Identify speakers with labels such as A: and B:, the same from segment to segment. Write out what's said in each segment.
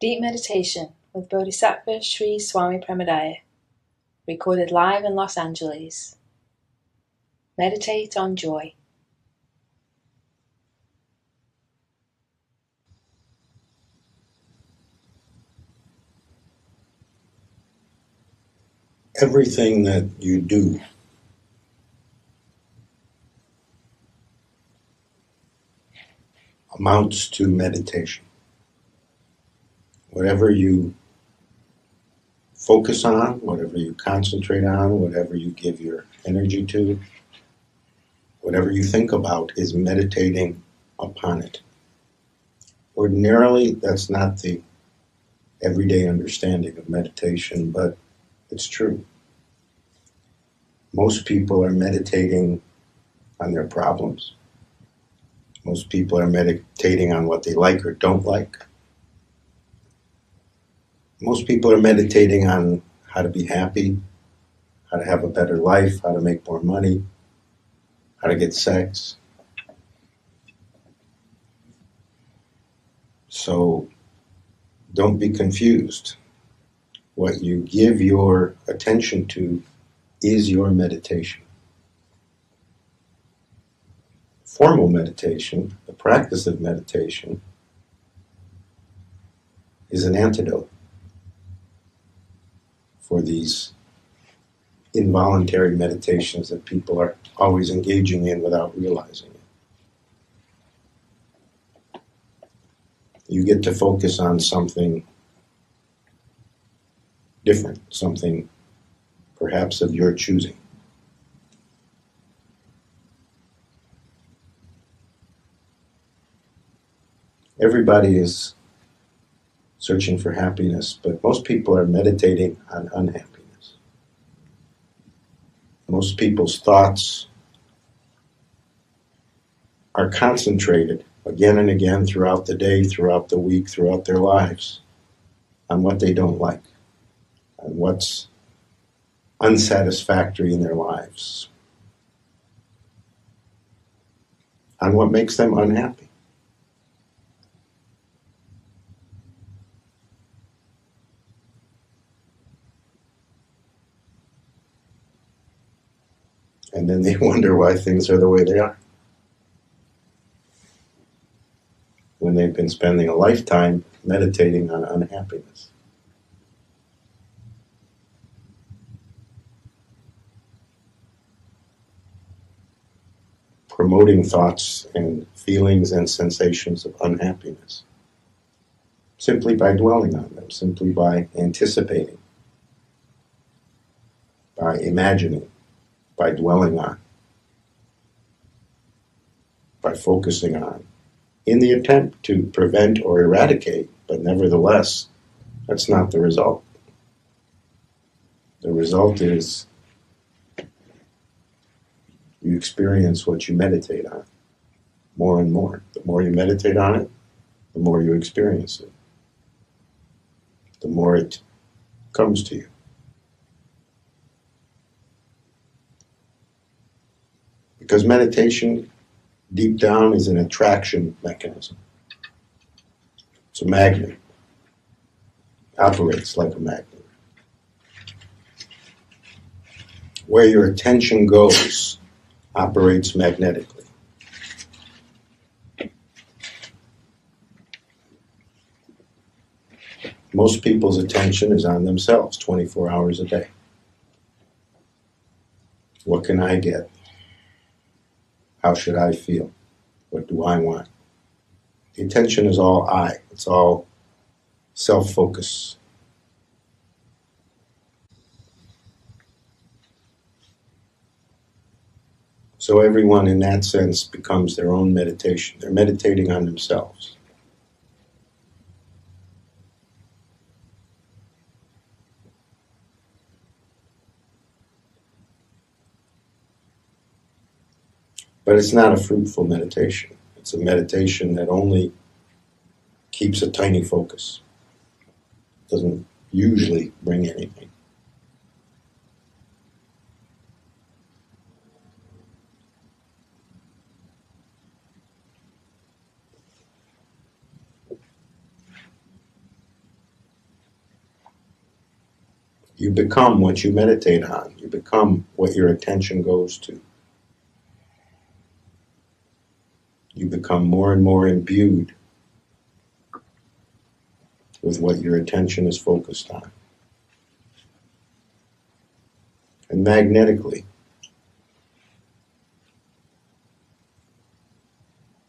A: Deep Meditation with Bodhisattva Sri Swami Premodaya, recorded live in Los Angeles. Meditate on joy.
B: Everything that you do amounts to meditation. Whatever you focus on, whatever you concentrate on, whatever you give your energy to, whatever you think about is meditating upon it. Ordinarily, that's not the everyday understanding of meditation, but it's true. Most people are meditating on their problems. Most people are meditating on what they like or don't like. Most people are meditating on how to be happy, how to have a better life, how to make more money, how to get sex. So don't be confused. What you give your attention to is your meditation. Formal meditation, the practice of meditation, is an antidote for these involuntary meditations that people are always engaging in without realizing it. You get to focus on something different, something perhaps of your choosing. Everybody is searching for happiness, but most people are meditating on unhappiness. Most people's thoughts are concentrated again and again throughout the day, throughout the week, throughout their lives on what they don't like, on what's unsatisfactory in their lives, on what makes them unhappy. And then they wonder why things are the way they are, when they've been spending a lifetime meditating on unhappiness. Promoting thoughts and feelings and sensations of unhappiness, simply by dwelling on them, simply by anticipating, by imagining, by dwelling on, by focusing on, in the attempt to prevent or eradicate, but nevertheless, that's not the result. The result is you experience what you meditate on more and more. The more you meditate on it, the more you experience it, the more it comes to you. Because meditation, deep down, is an attraction mechanism. It's a magnet. It operates like a magnet. Where your attention goes operates magnetically. Most people's attention is on themselves 24 hours a day. What can I get? How should I feel? What do I want? The attention is all I. It's all self-focus. So everyone in that sense becomes their own meditation. They're meditating on themselves. But it's not a fruitful meditation. It's a meditation that only keeps a tiny focus. It doesn't usually bring anything. You become what you meditate on. You become what your attention goes to. You become more and more imbued with what your attention is focused on. And magnetically,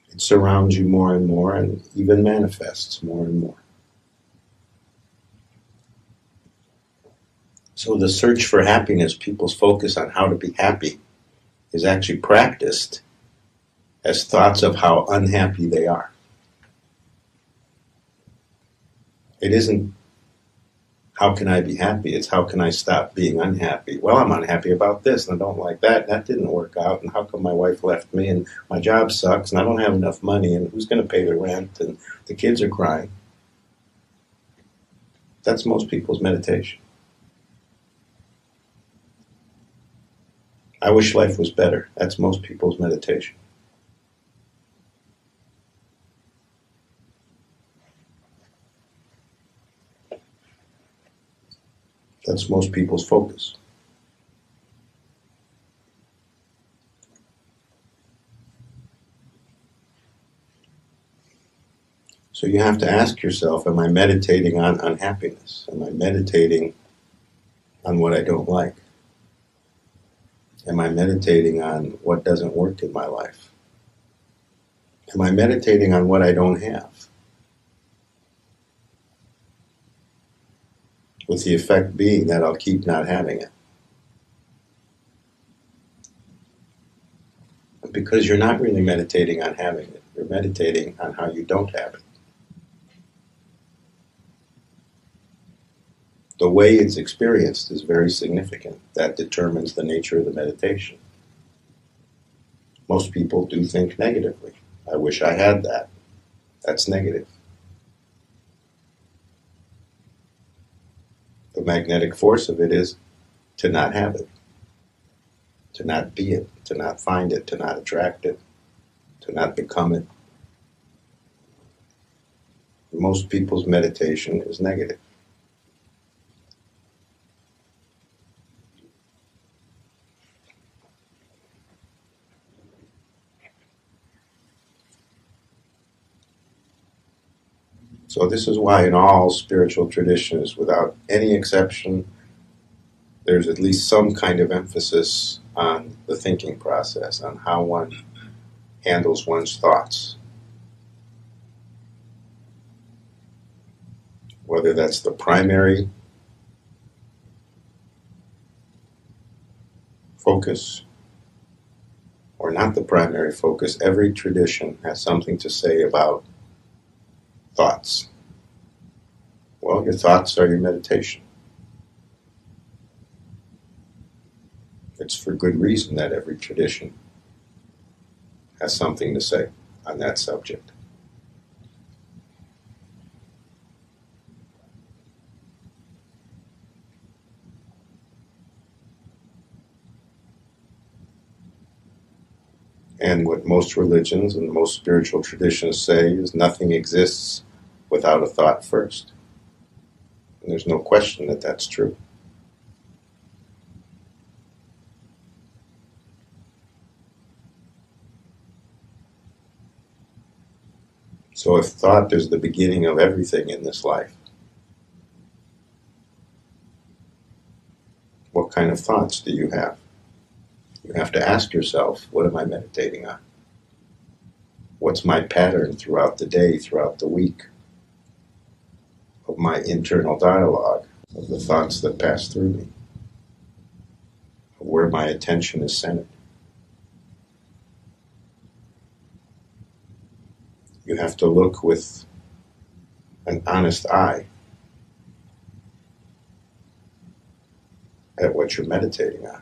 B: it surrounds you more and more and even manifests more and more. So the search for happiness, people's focus on how to be happy, is actually practiced as thoughts of how unhappy they are. It isn't, how can I be happy? It's how can I stop being unhappy? Well, I'm unhappy about this and I don't like that. That didn't work out. And how come my wife left me and my job sucks and I don't have enough money and who's going to pay the rent and the kids are crying? That's most people's meditation. I wish life was better. That's most people's meditation. That's most people's focus. So you have to ask yourself, am I meditating on unhappiness? Am I meditating on what I don't like? Am I meditating on what doesn't work in my life? Am I meditating on what I don't have? With the effect being that I'll keep not having it. Because you're not really meditating on having it. You're meditating on how you don't have it. The way it's experienced is very significant. That determines the nature of the meditation. Most people do think negatively. I wish I had that. That's negative. The magnetic force of it is to not have it, to not be it, to not find it, to not attract it, to not become it. Most people's meditation is negative. So this is why in all spiritual traditions, without any exception, there's at least some kind of emphasis on the thinking process, on how one handles one's thoughts. Whether that's the primary focus or not the primary focus, every tradition has something to say about thoughts. Well, your thoughts are your meditation. It's for good reason that every tradition has something to say on that subject. And what most religions and most spiritual traditions say is nothing exists without a thought first. And there's no question that that's true. So if thought is the beginning of everything in this life, what kind of thoughts do you have? You have to ask yourself, what am I meditating on? What's my pattern throughout the day, throughout the week, of my internal dialogue, of the thoughts that pass through me, of where my attention is centered? You have to look with an honest eye at what you're meditating on.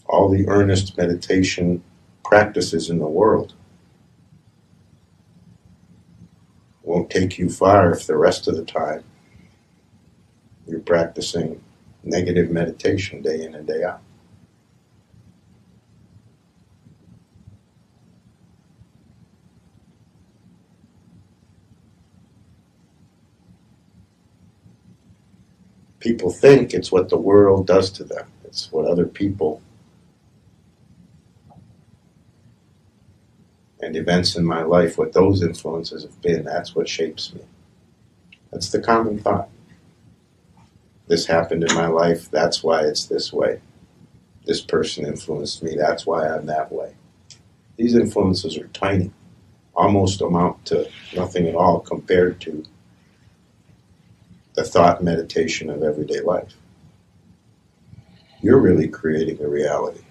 B: All the earnest meditation practices in the world won't take you far if the rest of the time you're practicing negative meditation day in and day out. People think it's what the world does to them. It's what other people and events in my life, what those influences have been, that's what shapes me. That's the common thought. This happened in my life, that's why it's this way. This person influenced me, that's why I'm that way. These influences are tiny, almost amount to nothing at all compared to the thought and meditation of everyday life. You're really creating a reality.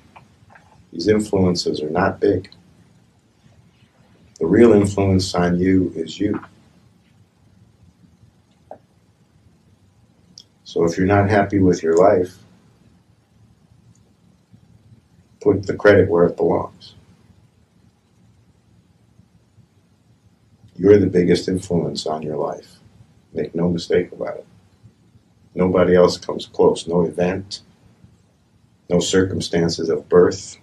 B: These influences are not big. The real influence on you is you. So if you're not happy with your life, put the credit where it belongs. You're the biggest influence on your life. Make no mistake about it. Nobody else comes close. No event, no circumstances of birth,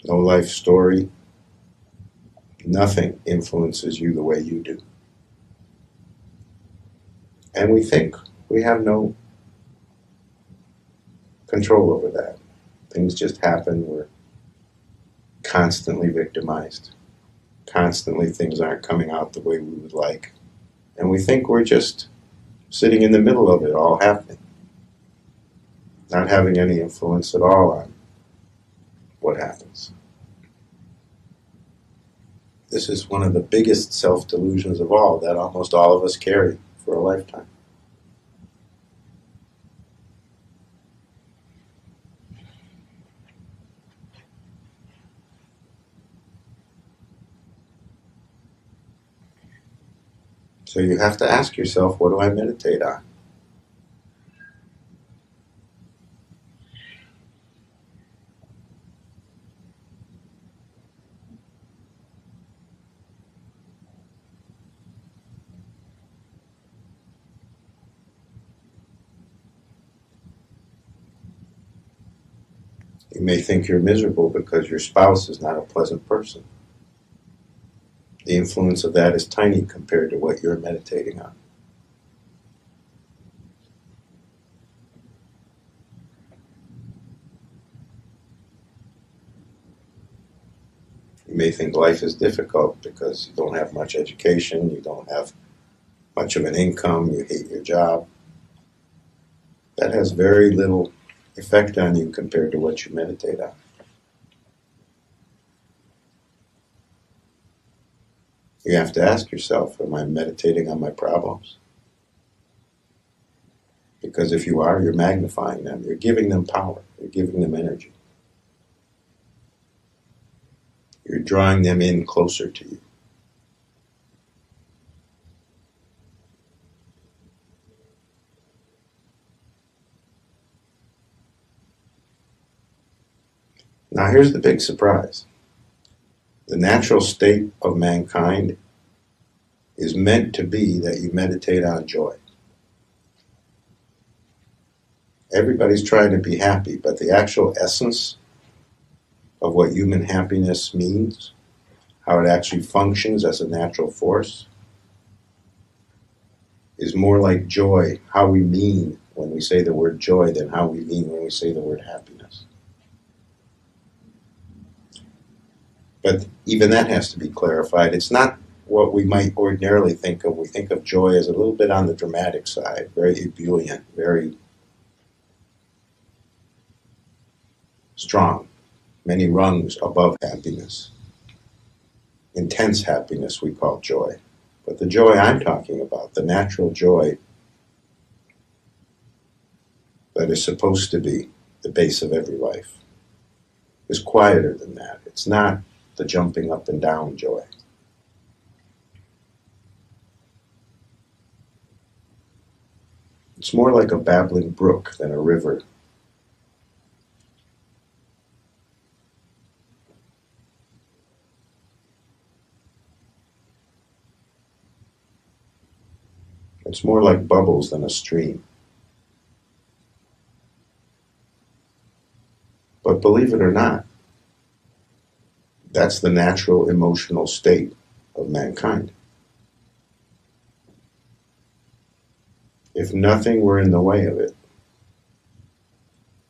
B: no life story. Nothing influences you the way you do. And we think we have no control over that. Things just happen. We're constantly victimized. Constantly things aren't coming out the way we would like. And we think we're just sitting in the middle of it all happening. Not having any influence at all on what happens. This is one of the biggest self-delusions of all that almost all of us carry for a lifetime. So you have to ask yourself, what do I meditate on? You may think you're miserable because your spouse is not a pleasant person. The influence of that is tiny compared to what you're meditating on. You may think life is difficult because you don't have much education, you don't have much of an income, you hate your job. That has very little effect on you compared to what you meditate on. You have to ask yourself, am I meditating on my problems? Because if you are, you're magnifying them. You're giving them power. You're giving them energy. You're drawing them in closer to you. Now here's the big surprise. The natural state of mankind is meant to be that you meditate on joy. Everybody's trying to be happy, but the actual essence of what human happiness means, how it actually functions as a natural force, is more like joy, how we mean when we say the word joy than how we mean when we say the word happiness. But even that has to be clarified. It's not what we might ordinarily think of. We think of joy as a little bit on the dramatic side, very ebullient, very strong, many rungs above happiness. Intense happiness we call joy. But the joy I'm talking about, the natural joy that is supposed to be the base of every life, is quieter than that. It's not the jumping up and down joy. It's more like a babbling brook than a river. It's more like bubbles than a stream. But believe it or not, that's the natural emotional state of mankind. if nothing were in the way of it,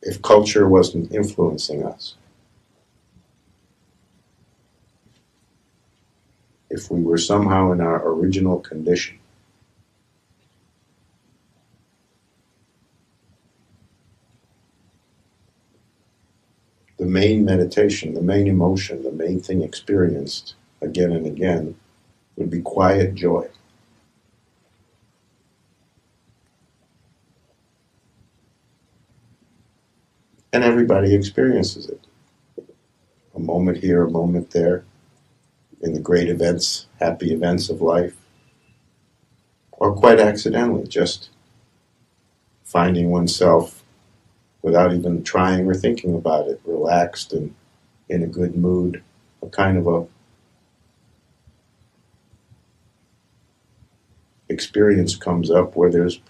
B: if culture wasn't influencing us, if we were somehow in our original condition, the main meditation, the main emotion, the main thing experienced again and again would be quiet joy. And everybody experiences it. A moment here, a moment there, in the great events, happy events of life, or quite accidentally, just finding oneself without even trying or thinking about it, relaxed and in a good mood, a kind of a experience comes up where there's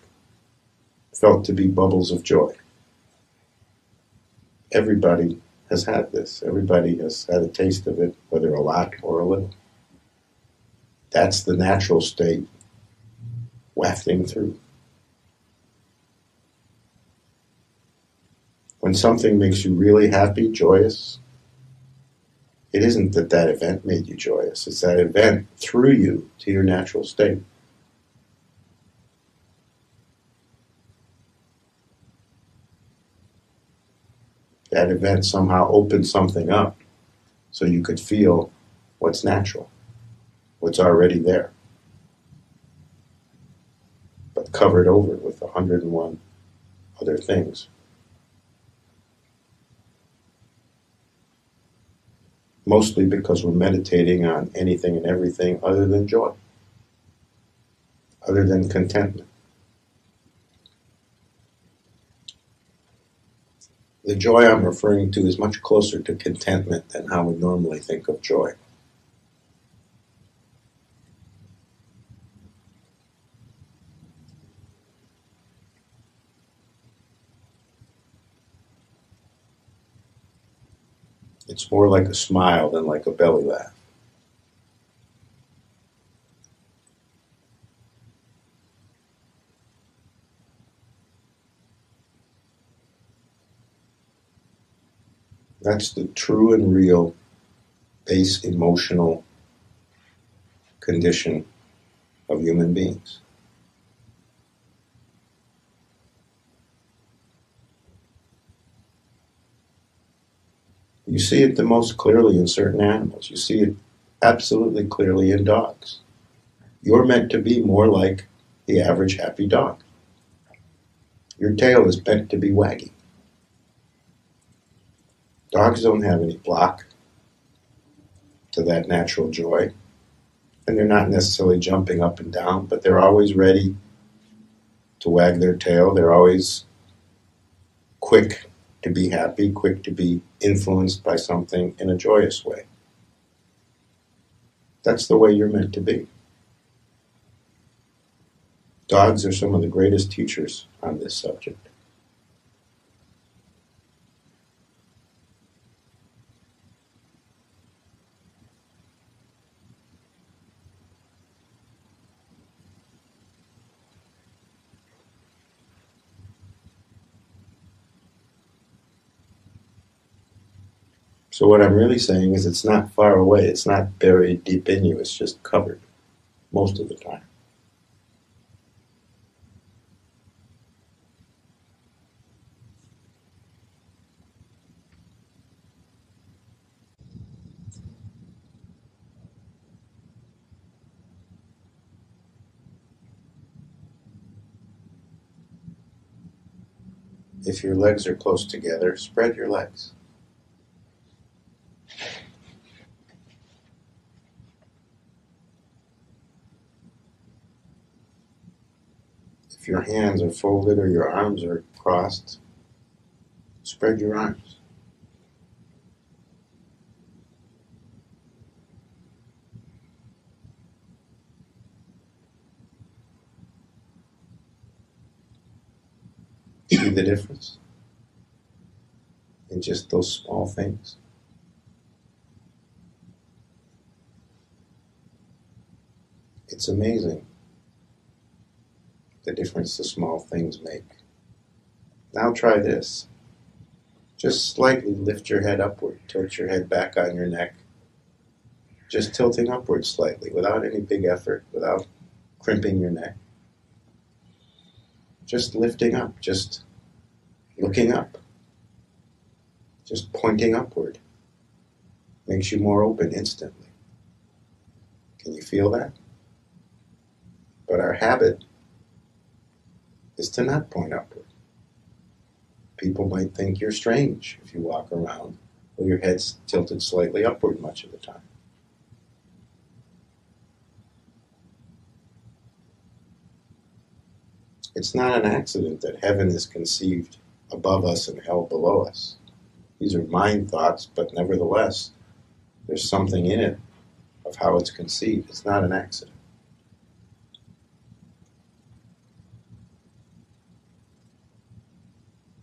B: felt to be bubbles of joy. Everybody has had this. Everybody has had a taste of it, whether a lot or a little. That's the natural state wafting through. When something makes you really happy, joyous, it isn't that that event made you joyous. It's that event threw you to your natural state. That event somehow opened something up so you could feel what's natural, what's already there, but covered over with 101 other things. Mostly because we're meditating on anything and everything other than joy, other than contentment. The joy I'm referring to is much closer to contentment than how we normally think of joy. It's more like a smile than like a belly laugh. That's the true and real base emotional condition of human beings. You see it the most clearly in certain animals. You see it absolutely clearly in dogs. You're meant to be more like the average happy dog. Your tail is meant to be wagging. Dogs don't have any block to that natural joy, and they're not necessarily jumping up and down, but they're always ready to wag their tail. They're always quick to be happy, quick to be influenced by something in a joyous way. That's the way you're meant to be. Dogs are some of the greatest teachers on this subject. So what I'm really saying is it's not far away. It's not buried deep in you. It's just covered most of the time. If your legs are close together, spread your legs. If your hands are folded or your arms are crossed, spread your arms. See the difference in just those small things? It's amazing the difference the small things make. Now try this. Just slightly lift your head upward, tilt your head back on your neck. Just tilting upward slightly, without any big effort, without crimping your neck. Just lifting up, just looking up, just pointing upward. Makes you more open instantly. Can you feel that? But our habit is to not point upward. People might think you're strange if you walk around with your head's tilted slightly upward much of the time. It's not an accident that heaven is conceived above us and hell below us. These are mind thoughts, but nevertheless, there's something in it of how it's conceived. It's not an accident.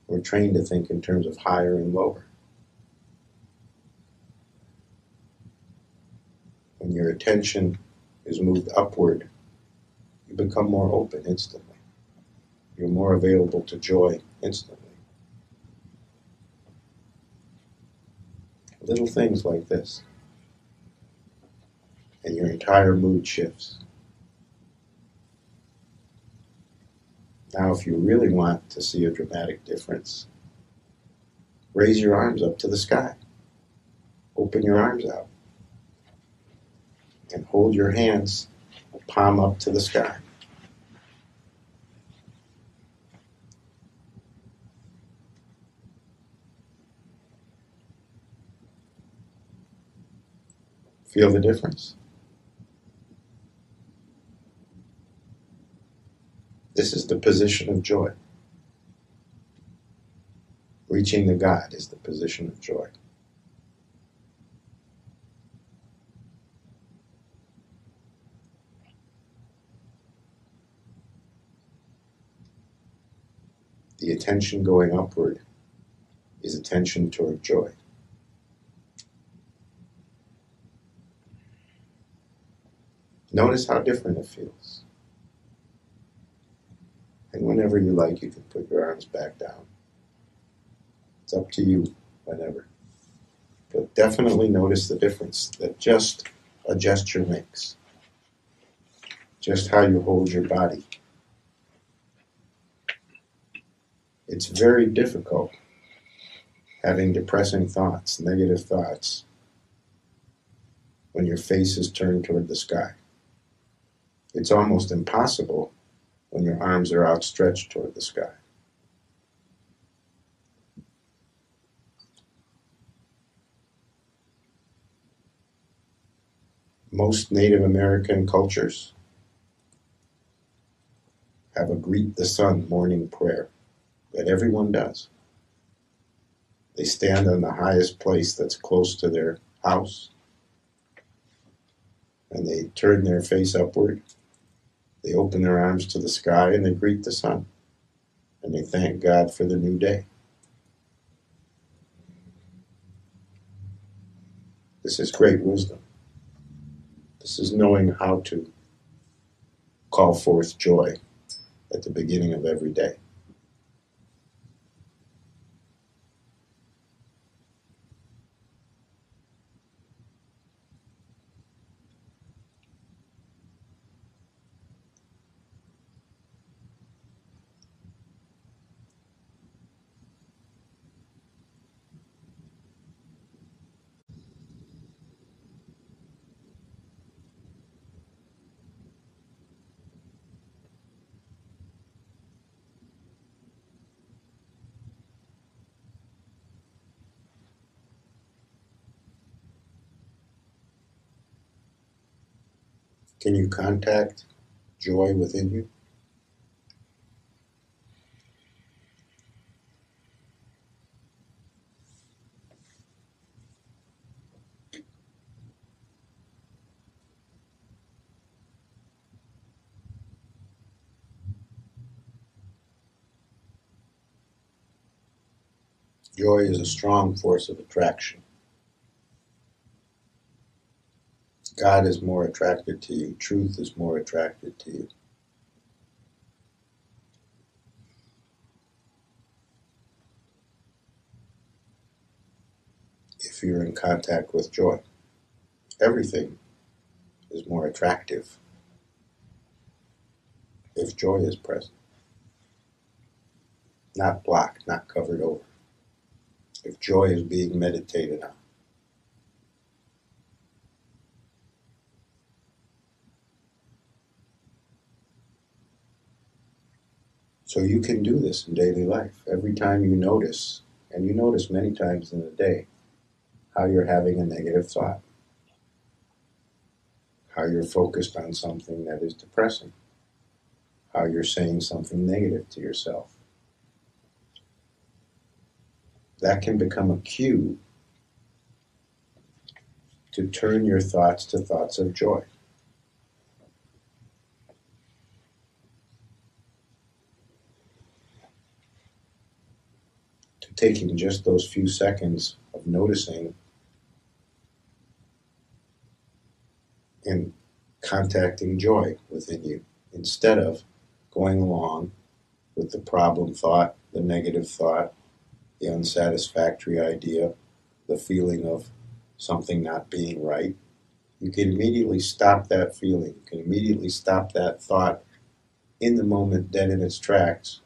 B: We're trained to think in terms of higher and lower. When your attention is moved upward, you become more open instantly. You're more available to joy instantly. Little things like this, and your entire mood shifts. Now, if you really want to see a dramatic difference, raise your arms up to the sky. Open your arms out. And hold your hands palm up to the sky. Feel the difference? This is the position of joy. Reaching the God is the position of joy. The attention going upward is attention toward joy. Notice how different it feels. And whenever you like, you can put your arms back down. It's up to you, whenever. But definitely notice the difference that just a gesture makes. Just how you hold your body. It's very difficult having depressing thoughts, negative thoughts, when your face is turned toward the sky. It's almost impossible when your arms are outstretched toward the sky. Most Native American cultures have a greet the sun morning prayer that everyone does. They stand on the highest place that's close to their house, and they turn their face upward. They open their arms to the sky and they greet the sun, and they thank God for the new day. This is great wisdom. This is knowing how to call forth joy at the beginning of every day. Can you contact joy within you? Joy is a strong force of attraction. God is more attracted to you. Truth is more attracted to you. if you're in contact with joy. Everything is more attractive if joy is present. Not blocked, not covered over. If joy is being meditated on. So you can do this in daily life. Every time you notice, and you notice many times in a day, how you're having a negative thought, how you're focused on something that is depressing, how you're saying something negative to yourself. That can become a cue to turn your thoughts to thoughts of joy. To taking just those few seconds of noticing and contacting joy within you, instead of going along with the problem thought, the negative thought, the unsatisfactory idea, the feeling of something not being right. You can immediately stop that feeling. You can immediately stop that thought in the moment, dead in its tracks,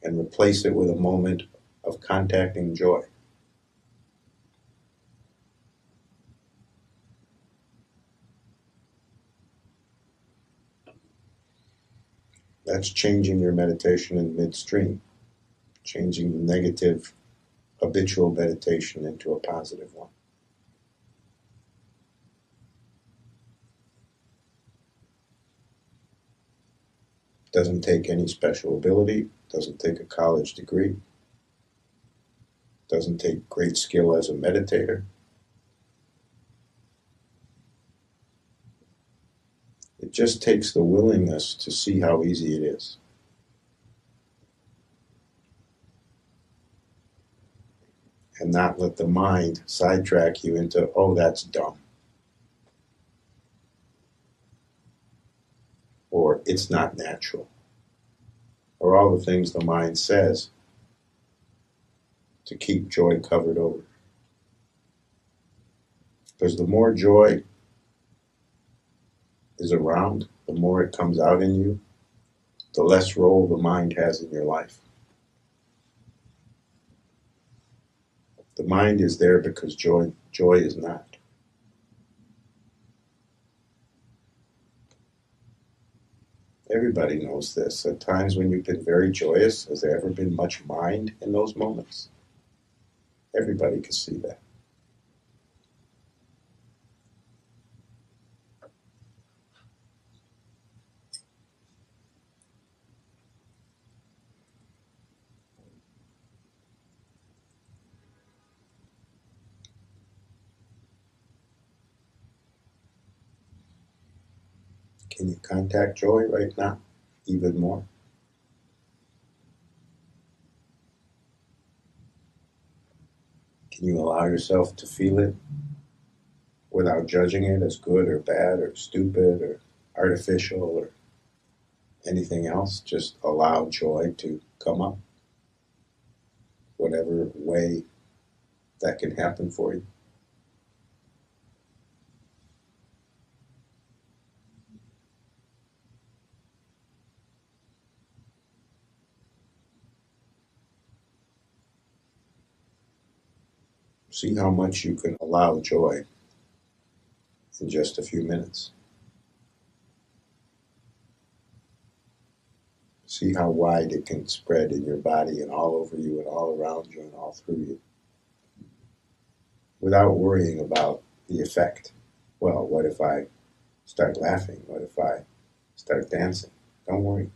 B: and replace it with a moment of contacting joy. That's changing your meditation in midstream, changing the negative habitual meditation into a positive one. Doesn't take any special ability, doesn't take a college degree, doesn't take great skill as a meditator. It just takes the willingness to see how easy it is. And not let the mind sidetrack you into, oh, that's dumb. Or it's not natural. Or all the things the mind says to keep joy covered over. Because the more joy is around, the more it comes out in you, the less role the mind has in your life. The mind is there because joy is not. Everybody knows this. At times when you've been very joyous, has there ever been much mind in those moments? Everybody can see that. Can you contact joy right now? Even more? Can you allow yourself to feel it without judging it as good or bad or stupid or artificial or anything else? Just allow joy to come up, whatever way that can happen for you. See how much you can allow joy in just a few minutes. See how wide it can spread in your body and all over you and all around you and all through you. Without worrying about the effect. Well, what if I start laughing? What if I start dancing? Don't worry.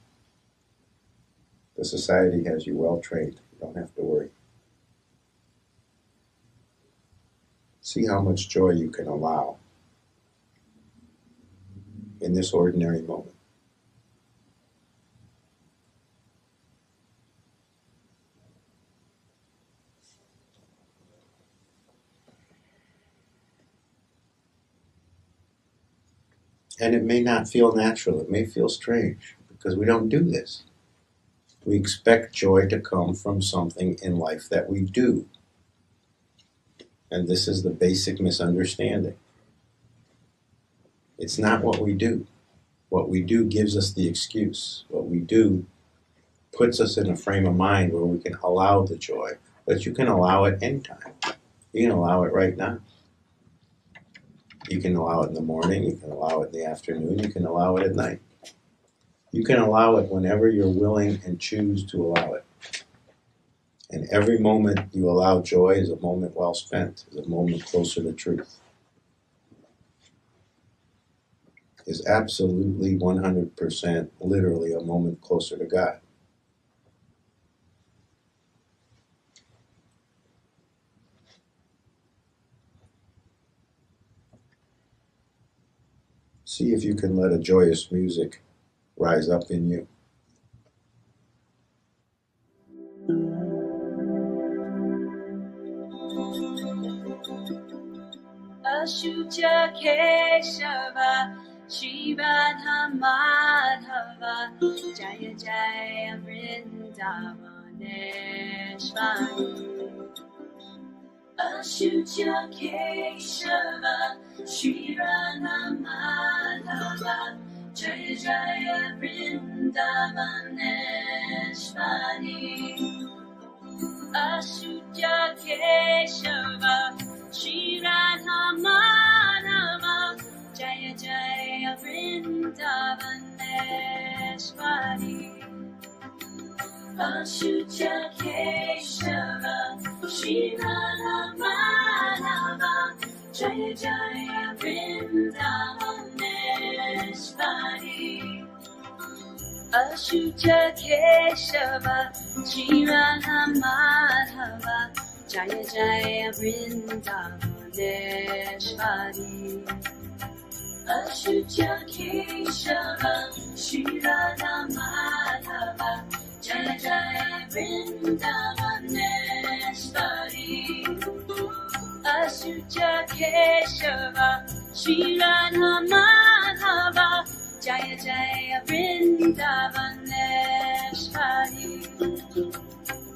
B: The society has you well trained. You don't have to worry. See how much joy you can allow in this ordinary moment. And it may not feel natural. It may feel strange because we don't do this. We expect joy to come from something in life that we do. And this is the basic misunderstanding. It's not what we do. What we do gives us the excuse. What we do puts us in a frame of mind where we can allow the joy. But you can allow it anytime. You can allow it right now. You can allow it in the morning. You can allow it in the afternoon. You can allow it at night. You can allow it whenever you're willing and choose to allow it. And every moment you allow joy is a moment well spent, is a moment closer to truth. Is absolutely 100% literally a moment closer to God. See if you can let a joyous music rise up in you.
A: Ashucha Keshava Shiva Madhava Jaya Jaya Vrindavaneshwari Ashucha Keshava Shiva Madhava Jaya Jaya Vrindavaneshwari Ashucha Keshava Shri Radha Madhava Jaya Jaya Vrindavaneshwari Ashucha Keshava Shri Radha Madhava Jaya Jaya Vrindavaneshwari Ashucha Keshava Shri Radha Madhava Jaya Jaya Vrindavaneshwari Ashucha Keshava Shri Radha Madhava Jaya Jaya Vrindavaneshwari Ashucha Keshava Shri Radha Madhava Jaya Jaya Vrindavaneshwari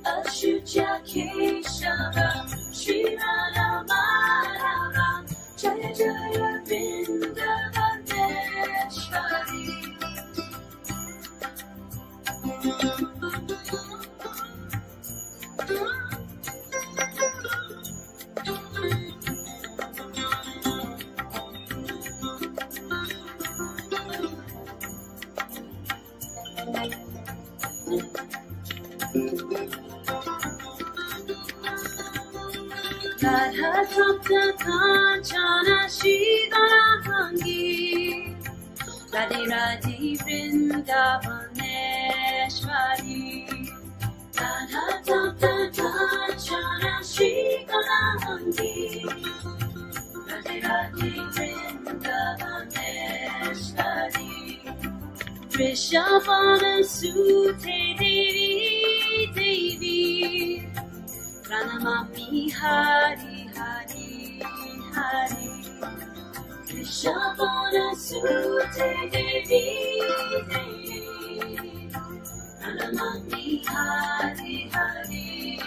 A: Ashucha Keshava Shri Radha Madhava Jaya Jaya Vrindavaneshwari Radha Tapta Kanchana Shri Ganahangi Radhe Radhe Vrindavaneshwari Radha Tapta Kanchana Shri Ganahangi Radhe Radhe Vrindavaneshwari Vrishabhana Sute Devi Devi Pranamami Hari Hari Hari Vrishabhana Sute Devi Devi Pranamami Hari Hari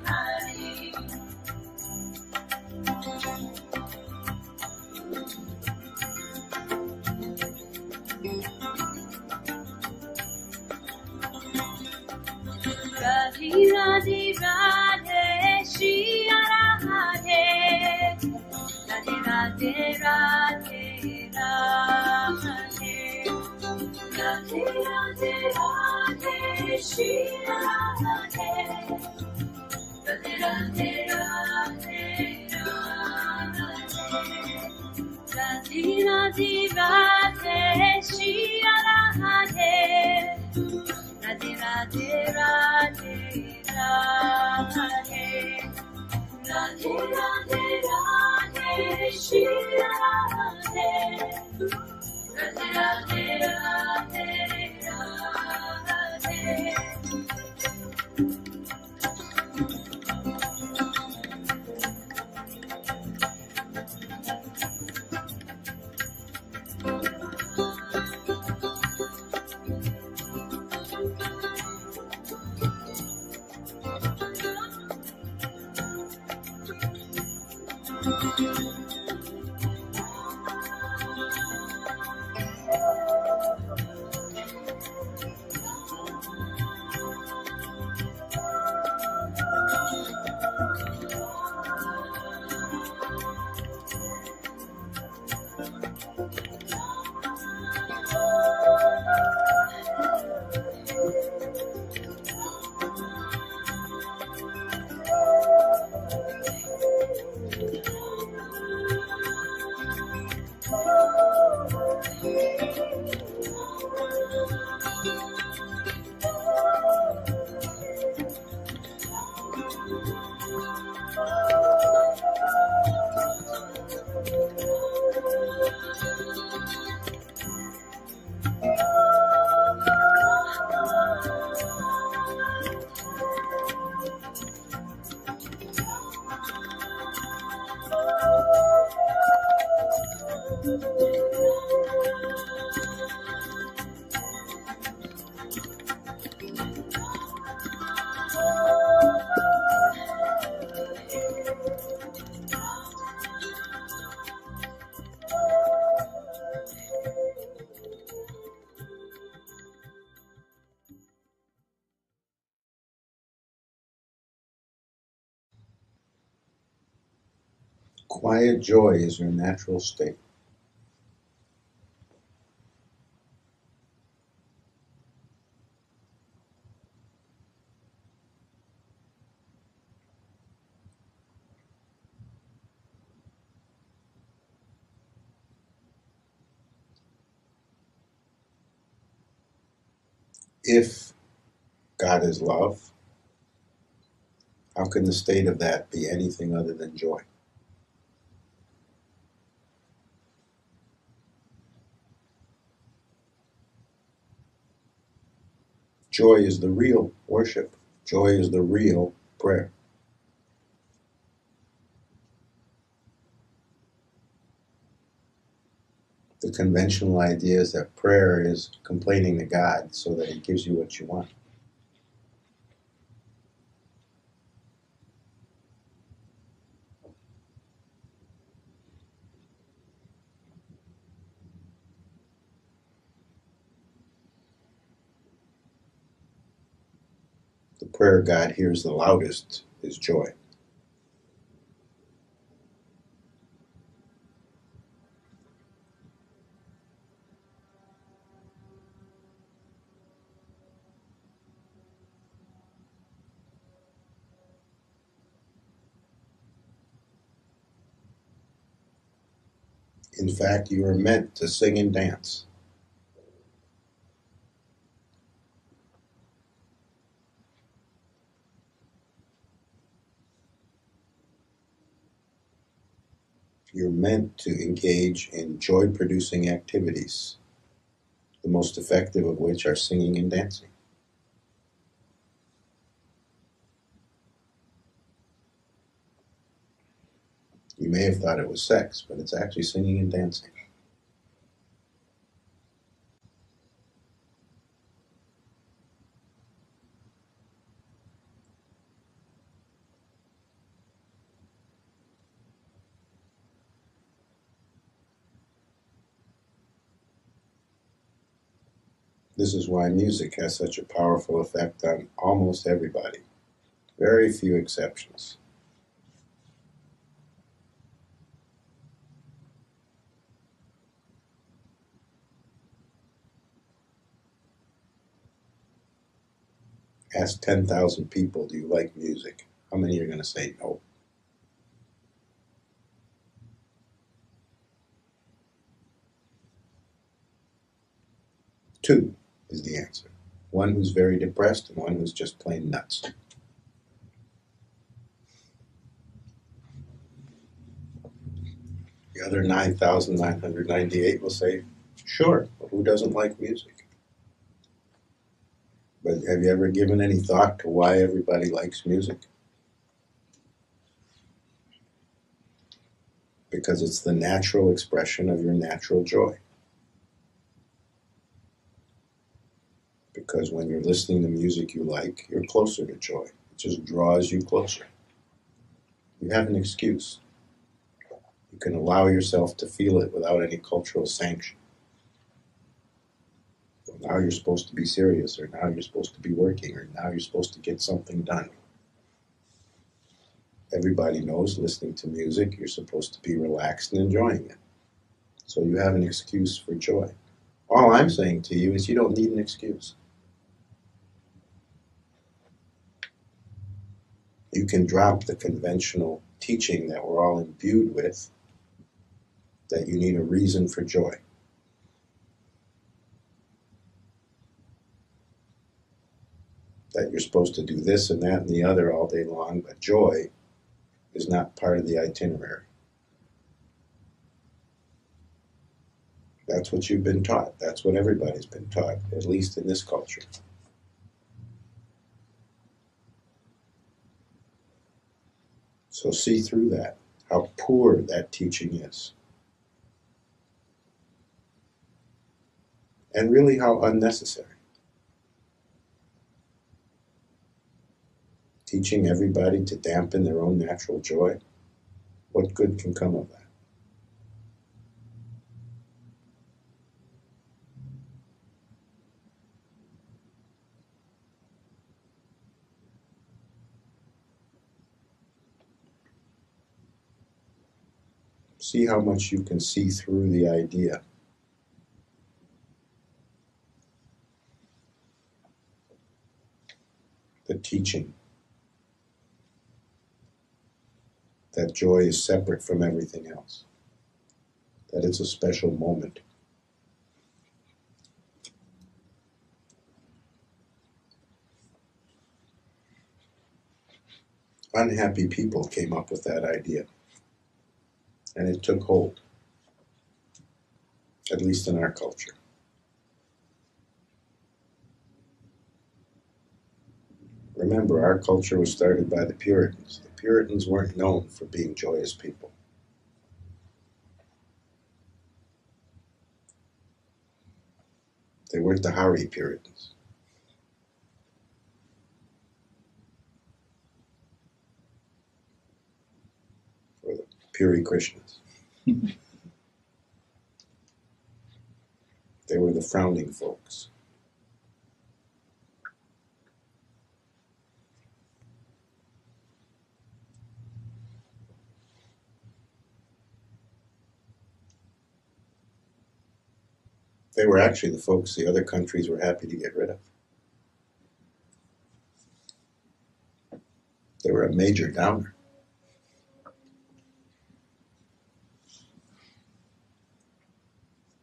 A: Hari Radhe Radhe Radhe Shri Radhe Radhe Radhe Radhe Radhe Radhe Radhe Radhe Shri Radhe Radhe Radhe Radhe Radhe Radhe Radhe Shri Radhe Radhe Radhe Radhe Radhe Radhe Radhe Radhe Shri Radhe Radhe Radhe Radhe Radhe
B: Quiet joy is your natural state. If God is love, how can the state of that be anything other than joy? Joy is the real worship. Joy is the real prayer. The conventional idea is that prayer is complaining to God so that He gives you what you want. The prayer God hears the loudest is joy. In fact, you are meant to sing and dance. You're meant to engage in joy-producing activities, the most effective of which are singing and dancing. You may have thought it was sex, but it's actually singing and dancing. This is why music has such a powerful effect on almost everybody. Very few exceptions. Ask 10,000 people, do you like music? How many are going to say no? Two is the answer. One who's very depressed and one who's just plain nuts. The other 9,998 will say, sure, but who doesn't like music? But have you ever given any thought to why everybody likes music? Because it's the natural expression of your natural joy. Because when you're listening to music you like, you're closer to joy. It just draws you closer. You have an excuse. You can allow yourself to feel it without any cultural sanction. Well, now you're supposed to be serious, or now you're supposed to be working, or now you're supposed to get something done. Everybody knows listening to music, you're supposed to be relaxed and enjoying it. So you have an excuse for joy. All I'm saying to you is you don't need an excuse. You can drop the conventional teaching that we're all imbued with, that you need a reason for joy. That you're supposed to do this and that and the other all day long, but joy is not part of the itinerary. That's what you've been taught. That's what everybody's been taught, at least in this culture. So see through that, how poor that teaching is. And really how unnecessary. Teaching everybody to dampen their own natural joy, what good can come of that? See how much you can see through the idea. The teaching that joy is separate from everything else, that it's a special moment. Unhappy people came up with that idea, and it took hold, at least in our culture. Remember, our culture was started by the Puritans. The Puritans weren't known for being joyous people. They weren't the Hari Puritans. Or the Puri Krishnas. They were the frowning folks. They were actually the folks the other countries were happy to get rid of. They were a major downer.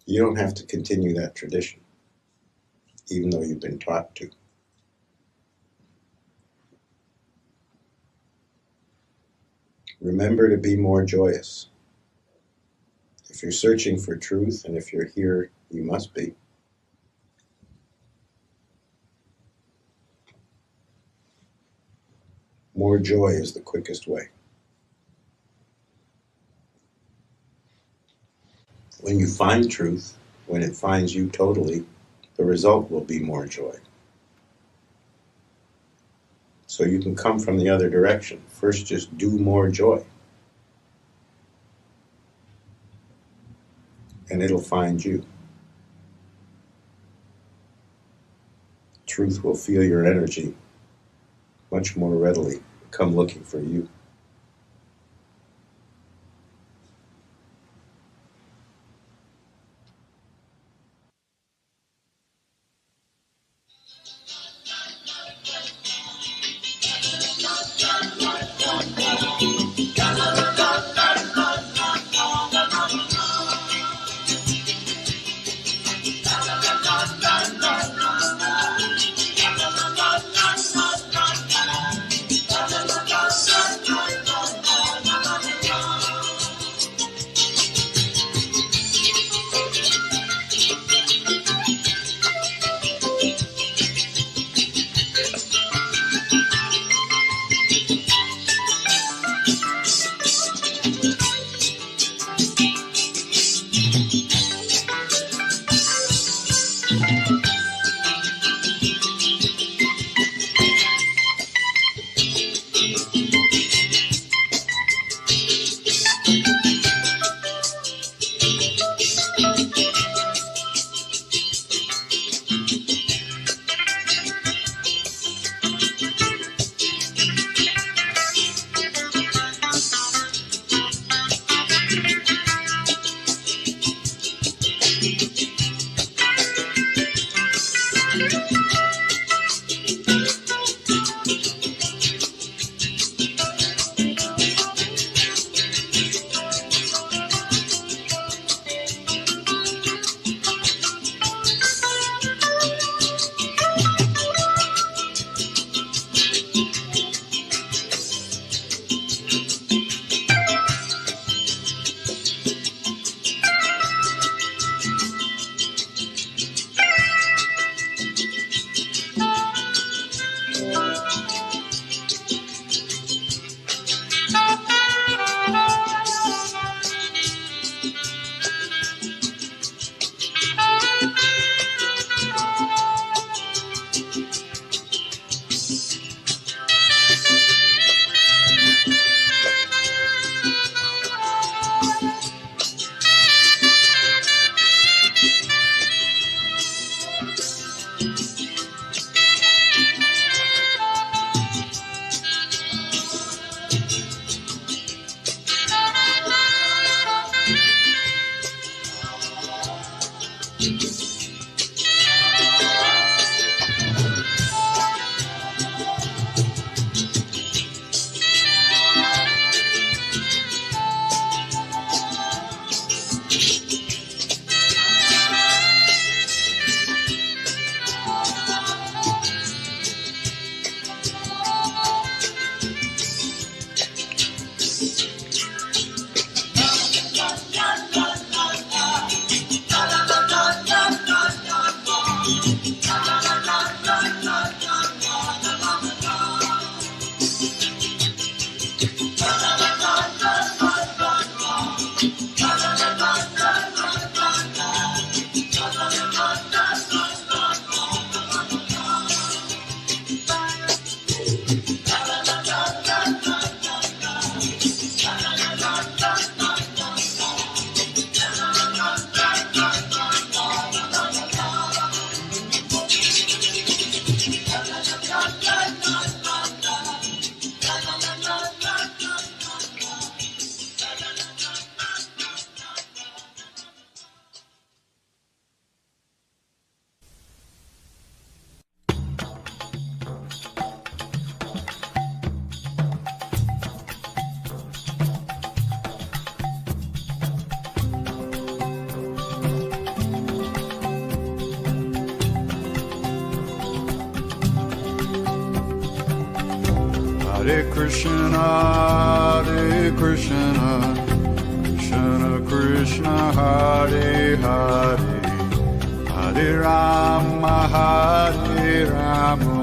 B: You don't have to continue that tradition, even though you've been taught to. Remember to be more joyous. If you're searching for truth, and if you're here, you must be. More joy is the quickest way. When you find truth, when it finds you totally, the result will be more joy. So you can come from the other direction. First, just do more joy. And it'll find you. Truth will feel your energy much more readily, come looking for you.
C: Hare Krishna, Krishna Krishna, Hare Hare, Hare Rama, Hare Rama,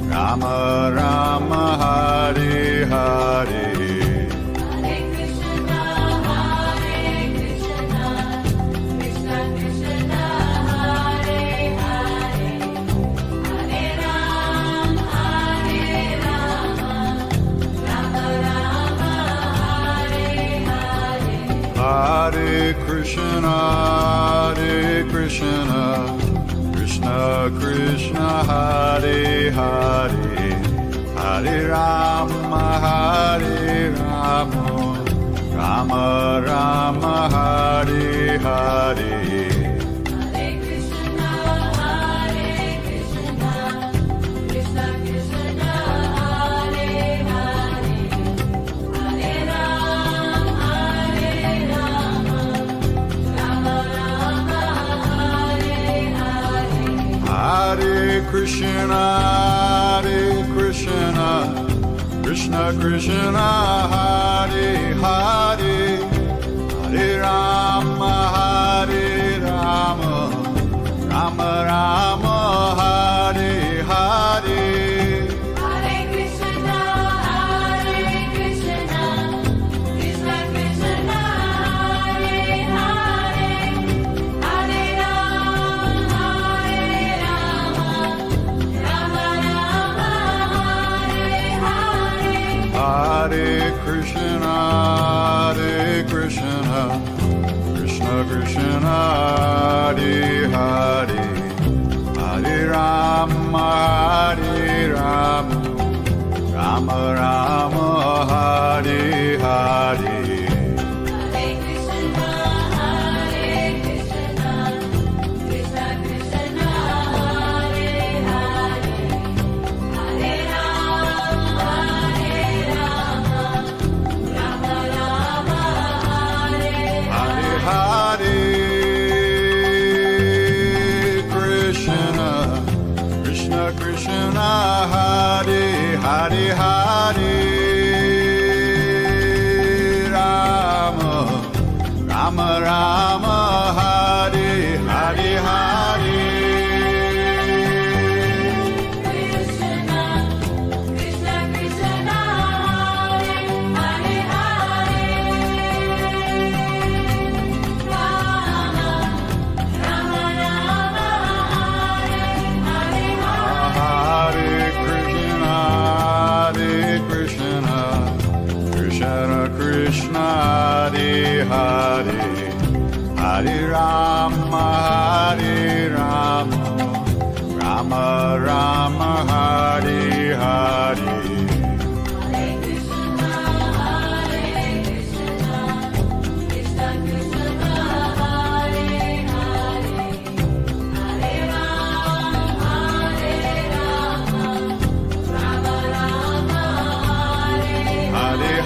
C: Rama Rama, Hare Hare. Hare Krishna, Krishna Krishna, Hare Hare, Hare Rama, Hare Rama, Rama Rama, Hare Hare. Hare Krishna, Krishna Krishna, Hare Hare, Hare Rama, Hare Rama, Rama Rama, Hare Hare. Hare Krishna, Krishna Krishna, Hare Hare, Hare Rama, Hare Rama, Rama Rama, Hare Hare. Krishna, Hare Hare, Hare Rama, Rama Rama, Hare Hare, Hare.
D: Krishna, Krishna Krishna, Hare Hare, Hare Rama, Rama Rama, Hare Hare,
C: Hare Krishna, Krishna Krishna, Hare Hare, Hare Rama, Hare Rama, Rama Rama, Hare Hare.
D: Hare Krishna,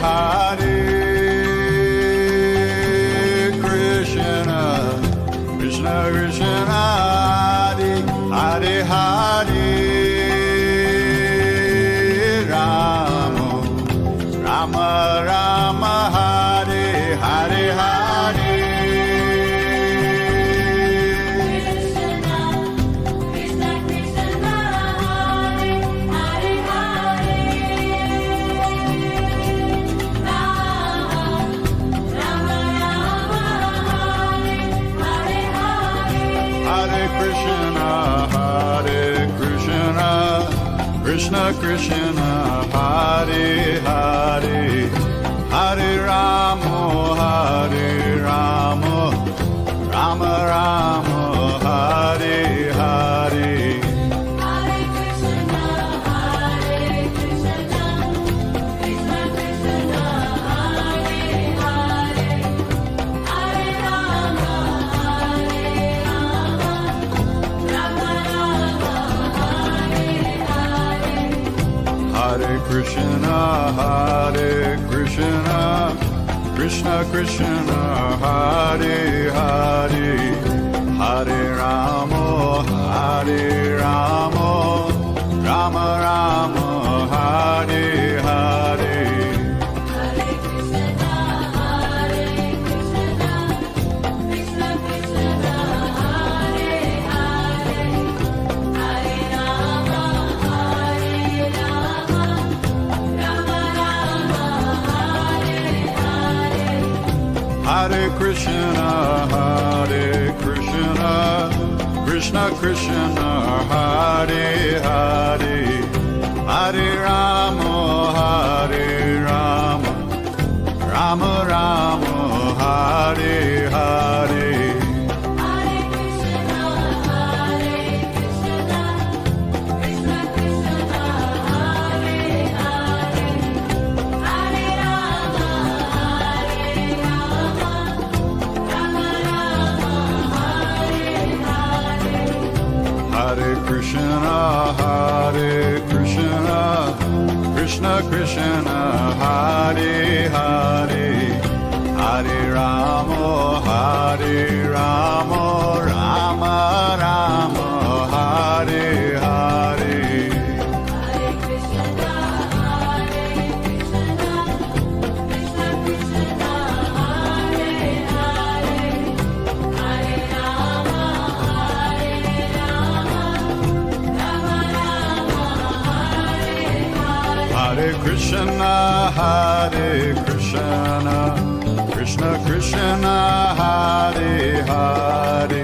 C: Hare Krishna, Krishna Krishna, Hare Hare Hare Rama, Rama Rama, Hare Hare Hare.
D: Krishna, Krishna Krishna, Hare Hare Hare. Rama, Rama Rama, Hare Hare Hare.
C: Hare Krishna, Krishna Krishna, Hare Hare, Hare Rama, Rama Rama, Hare Hare.
D: Hare Krishna, Krishna Krishna, Hare Hare. Hare Rama, Rama Rama, Hare Hare.
C: Hare Krishna, Krishna Krishna, Hare Hare, Hare Rama, Rama Rama, Hare Hare.
D: Hare Krishna, Krishna Krishna, Hare Hare. Hare Rama, Rama Rama, Hare Hare.
C: Hare Krishna, Krishna Krishna, Hare Hare, Hare Rama, Rama Rama, Hare Hare.
D: Hare Krishna, Krishna Krishna, Hare Hare. Hare Rama, Rama Rama, Hare Hare.
C: Hare Krishna, Krishna Krishna, Hare Hare, Hare Rama, Rama Rama, Hare Hare.
D: Hare Krishna, Krishna Krishna, Hare Hare.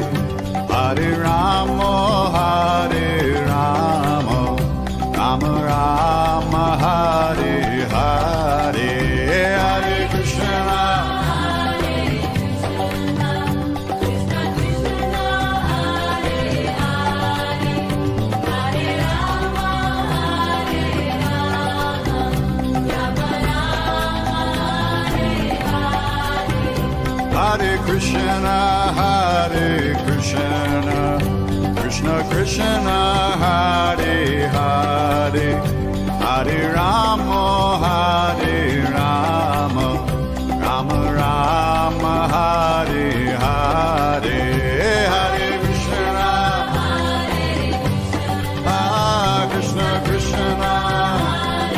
D: Hare Rama, Rama Rama, Hare Hare.
C: Hare Krishna, Krishna Krishna, Hare Hare, Hare Rama, Rama Rama, Hare Hare. Hare Krishna,
D: Krishna Krishna, Hare Hare. Hare Rama, Rama Rama, Hare Hare.
C: Hare Krishna, Krishna Krishna, Hare Hare,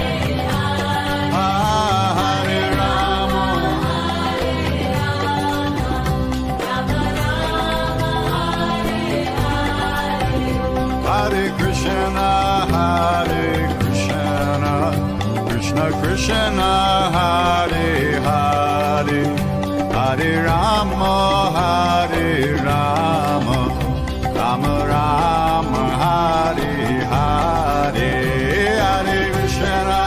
C: Hare Rama, Rama Rama, Hare Hare. Hare Krishna, Krishna Krishna, Hare Rama, Hare Krishna, Krishna Krishna, Hare Hare, Hare Rama, Rama Rama, Hare Hare. Hare Krishna,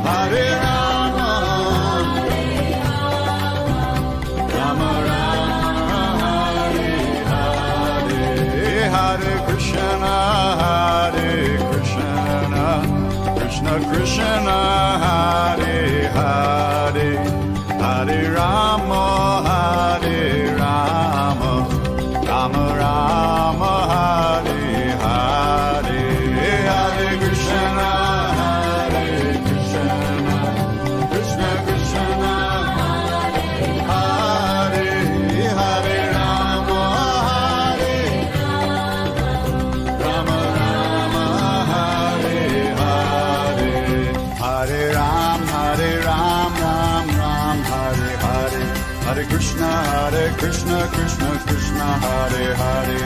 C: Hare Rama, Rama Rama, Hare Hare. Hare Krishna, Krishna Krishna, Hare Hare, Hare Rama, Rama Rama, Hare Krishna, Krishna Krishna, Hare Hare.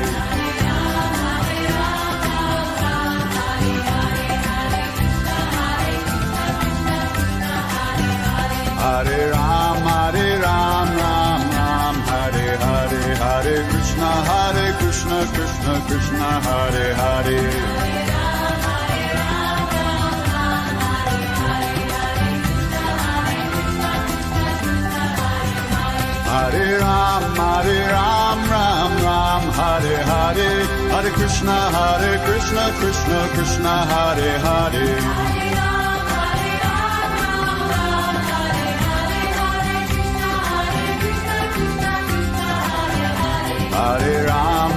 C: Hare Ram, Ram Ram, Hare Hare, Hare Krishna, Krishna Krishna, Hare Hare. Hare Ram, Ram Ram, Hare Hare, Hare Krishna, Krishna Krishna, Hare Hare. Hare Ram,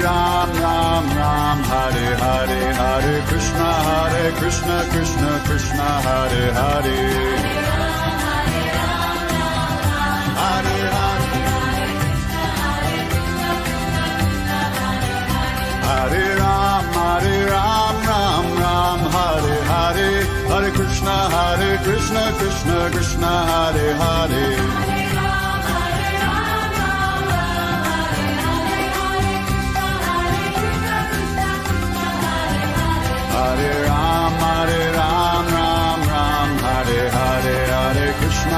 C: Ram Ram, Hare Hare, Hare Krishna, Krishna Krishna, Hare Hare. Hare Ram, Ram Ram, Hare Hare, Hare Krishna, Krishna Krishna, Hare Hare. Hare Ram, Ram Ram, Hare Hare, Hare Krishna,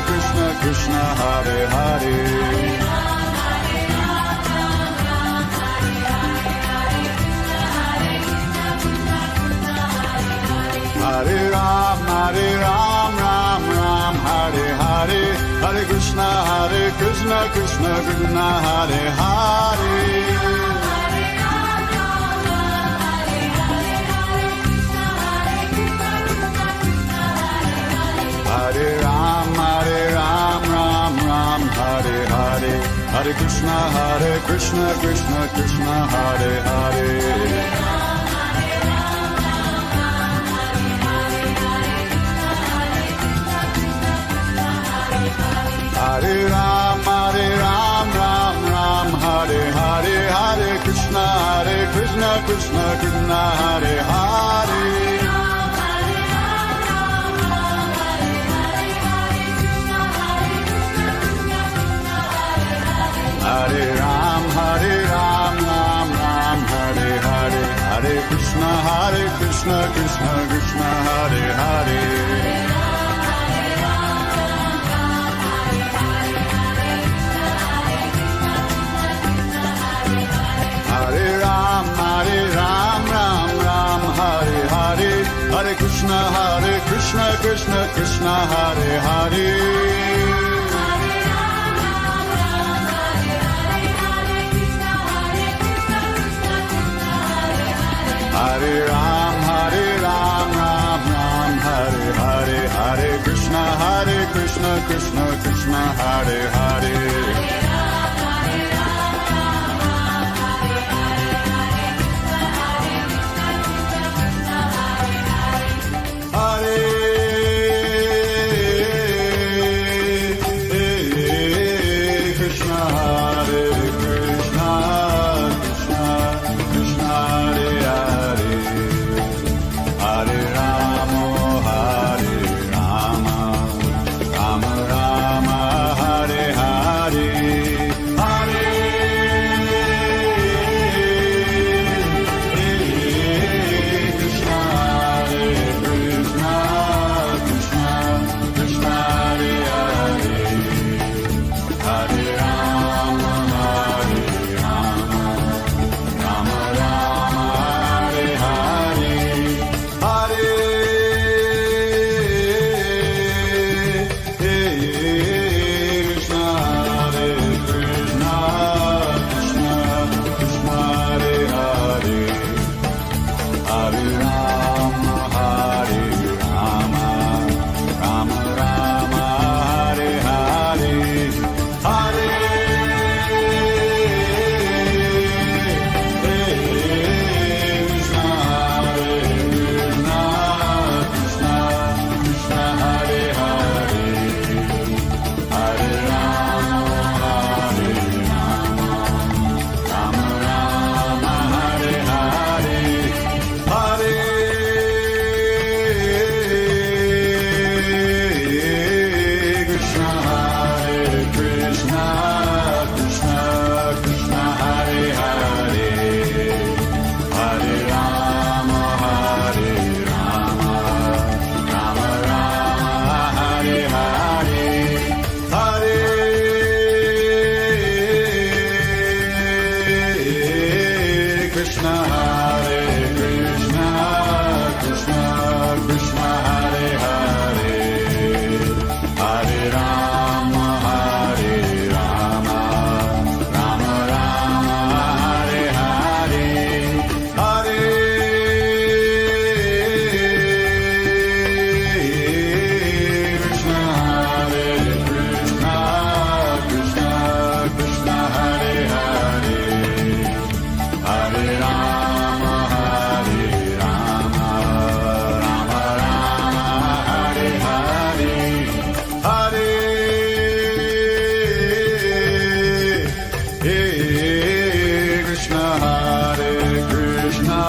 C: Krishna Krishna, Hare Hare. Hare Ram, Ram Ram, Hare Hare, Hare Krishna, Krishna Krishna, Hare Hare. Hare Ram, Ram Ram, Hare Hare, Hare Krishna, Krishna Krishna, Hare Hare. Hare Ram, Ram, Hare Hare, Hare Krishna, Krishna Krishna, Hare Hare. Hare Ram, Ram, Hare Hare, Hare Krishna, Krishna Krishna, Hare Hare. Hare Ram, Ram, Hare Hare, Hare Krishna, Krishna, Hare Hare. Hare Ram, Ram, Hare Hare, Hare Krishna, Krishna, Hare Hare. Hare Krishna, Krishna Krishna, Hare Hare, Hare Rama, Hare Rama, Rama Rama, Hare Hare, Hare Krishna, Krishna Krishna, Hare Hare, Hare Rama, Hare Rama, Rama Rama, Hare Hare, Hare Krishna, Hare Krishna,